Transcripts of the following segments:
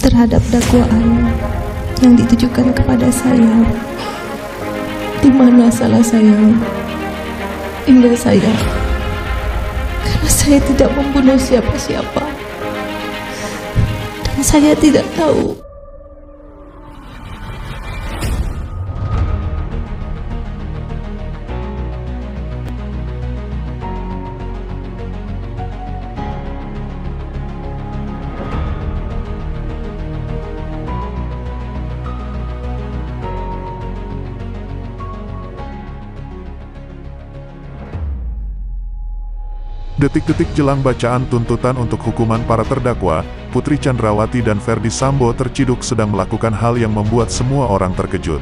terhadap dakwaan yang ditujukan kepada saya, di mana salah saya hingga saya, karena saya tidak membunuh siapa-siapa dan saya tidak tahu. Detik-detik jelang bacaan tuntutan untuk hukuman para terdakwa, Putri Chandrawati dan Ferdy Sambo terciduk sedang melakukan hal yang membuat semua orang terkejut.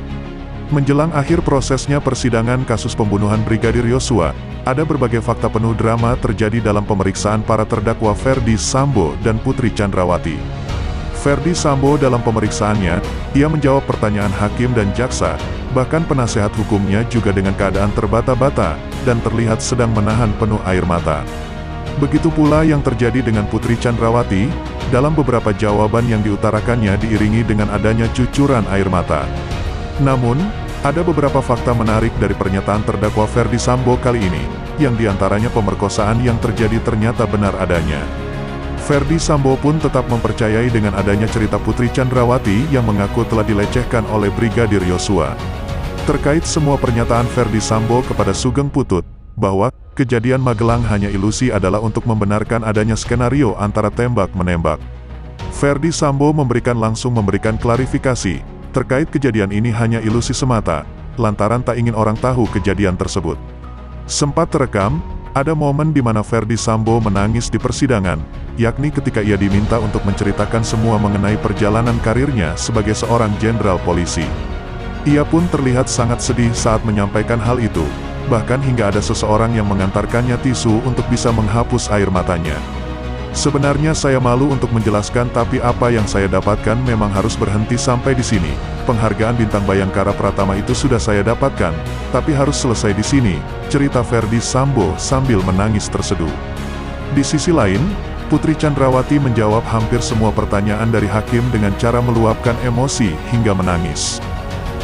Menjelang akhir prosesnya persidangan kasus pembunuhan Brigadir Yosua, ada berbagai fakta penuh drama terjadi dalam pemeriksaan para terdakwa Ferdy Sambo dan Putri Chandrawati. Ferdy Sambo dalam pemeriksaannya, ia menjawab pertanyaan hakim dan jaksa, bahkan penasehat hukumnya juga dengan keadaan terbata-bata, dan terlihat sedang menahan penuh air mata. Begitu pula yang terjadi dengan Putri Chandrawati, dalam beberapa jawaban yang diutarakannya diiringi dengan adanya cucuran air mata. Namun, ada beberapa fakta menarik dari pernyataan terdakwa Ferdy Sambo kali ini, yang diantaranya pemerkosaan yang terjadi ternyata benar adanya. Ferdy Sambo pun tetap mempercayai dengan adanya cerita Putri Chandrawati yang mengaku telah dilecehkan oleh Brigadir Yosua. Terkait semua pernyataan Ferdy Sambo kepada Sugeng Putut, bahwa kejadian Magelang hanya ilusi adalah untuk membenarkan adanya skenario antara tembak-menembak. Ferdy Sambo langsung memberikan klarifikasi, terkait kejadian ini hanya ilusi semata, lantaran tak ingin orang tahu kejadian tersebut. Sempat terekam, ada momen di mana Ferdy Sambo menangis di persidangan, yakni ketika ia diminta untuk menceritakan semua mengenai perjalanan karirnya sebagai seorang jenderal polisi. Ia pun terlihat sangat sedih saat menyampaikan hal itu, bahkan hingga ada seseorang yang mengantarkannya tisu untuk bisa menghapus air matanya. Sebenarnya saya malu untuk menjelaskan, tapi apa yang saya dapatkan memang harus berhenti sampai di sini. Penghargaan Bintang Bayangkara Pratama itu sudah saya dapatkan, tapi harus selesai di sini, cerita Ferdy Sambo sambil menangis terseduh. Di sisi lain, Putri Chandrawati menjawab hampir semua pertanyaan dari hakim dengan cara meluapkan emosi hingga menangis.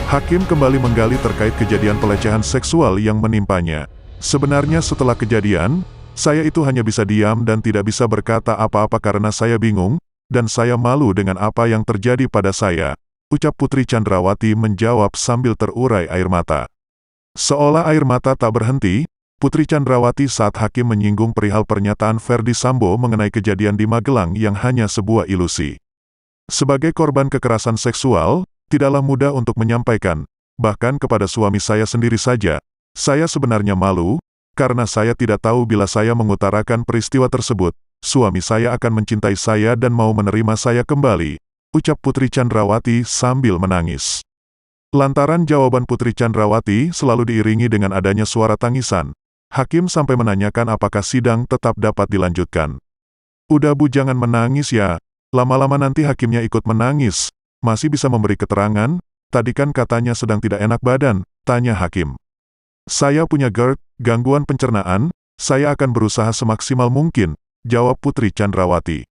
Hakim kembali menggali terkait kejadian pelecehan seksual yang menimpanya. Sebenarnya setelah kejadian, saya itu hanya bisa diam dan tidak bisa berkata apa-apa karena saya bingung, dan saya malu dengan apa yang terjadi pada saya, ucap Putri Chandrawati menjawab sambil terurai air mata. Seolah air mata tak berhenti, Putri Chandrawati saat hakim menyinggung perihal pernyataan Ferdy Sambo mengenai kejadian di Magelang yang hanya sebuah ilusi. Sebagai korban kekerasan seksual, tidaklah mudah untuk menyampaikan, bahkan kepada suami saya sendiri saja, saya sebenarnya malu, karena saya tidak tahu bila saya mengutarakan peristiwa tersebut, suami saya akan mencintai saya dan mau menerima saya kembali, ucap Putri Chandrawati sambil menangis. Lantaran jawaban Putri Chandrawati selalu diiringi dengan adanya suara tangisan, hakim sampai menanyakan apakah sidang tetap dapat dilanjutkan. Udah Bu, jangan menangis ya, lama-lama nanti hakimnya ikut menangis. Masih bisa memberi keterangan? Tadi kan katanya sedang tidak enak badan, tanya hakim. Saya punya GERD, gangguan pencernaan, saya akan berusaha semaksimal mungkin, jawab Putri Chandrawati.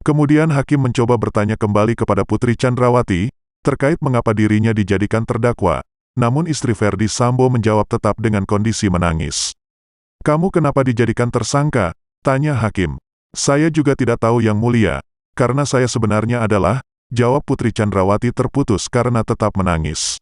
Kemudian hakim mencoba bertanya kembali kepada Putri Chandrawati, terkait mengapa dirinya dijadikan terdakwa, namun istri Ferdy Sambo menjawab tetap dengan kondisi menangis. Kamu kenapa dijadikan tersangka? Tanya hakim. Saya juga tidak tahu Yang Mulia, karena saya sebenarnya adalah, jawab Putri Chandrawati terputus karena tetap menangis.